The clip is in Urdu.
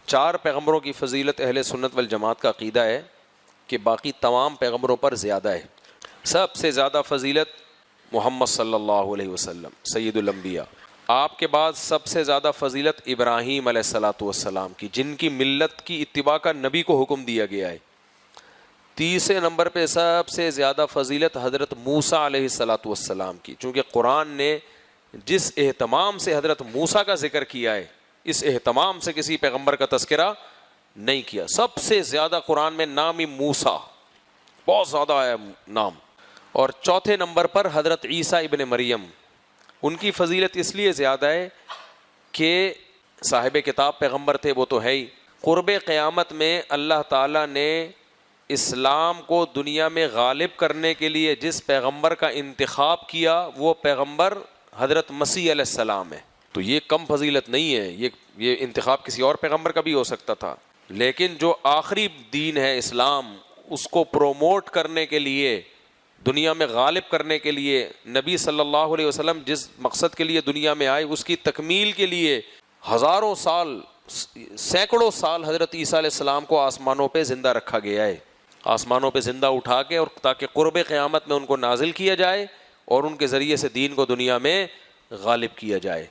4 پیغمبروں کی فضیلت اہل سنت والجماعت کا عقیدہ ہے کہ باقی تمام پیغمبروں پر زیادہ ہے. سب سے زیادہ فضیلت محمد صلی اللہ علیہ وسلم سید الانبیاء. آپ کے بعد سب سے زیادہ فضیلت ابراہیم علیہ الصلاۃ والسلام کی، جن کی ملت کی اتباع کا نبی کو حکم دیا گیا ہے. تیسرے نمبر پہ سب سے زیادہ فضیلت حضرت موسیٰ علیہ الصلاۃ والسلام کی، چونکہ قرآن نے جس اہتمام سے حضرت موسیٰ کا ذکر کیا ہے اس اہتمام سے کسی پیغمبر کا تذکرہ نہیں کیا. سب سے زیادہ قرآن میں نام موسیٰ بہت زیادہ ہے نام. اور چوتھے نمبر پر حضرت عیسیٰ ابن مریم، ان کی فضیلت اس لیے زیادہ ہے کہ صاحب کتاب پیغمبر تھے، وہ تو ہے ہی. قرب قیامت میں اللہ تعالیٰ نے اسلام کو دنیا میں غالب کرنے کے لیے جس پیغمبر کا انتخاب کیا وہ پیغمبر حضرت مسیح علیہ السلام ہے. تو یہ کم فضیلت نہیں ہے، یہ انتخاب کسی اور پیغمبر کا بھی ہو سکتا تھا، لیکن جو آخری دین ہے اسلام، اس کو پروموٹ کرنے کے لیے، دنیا میں غالب کرنے کے لیے نبی صلی اللہ علیہ وسلم جس مقصد کے لیے دنیا میں آئے اس کی تکمیل کے لیے ہزاروں سال، سینکڑوں سال حضرت عیسیٰ علیہ السلام کو آسمانوں پہ زندہ رکھا گیا ہے، آسمانوں پہ زندہ اٹھا کے، اور تاکہ قرب قیامت میں ان کو نازل کیا جائے اور ان کے ذریعے سے دین کو دنیا میں غالب کیا جائے.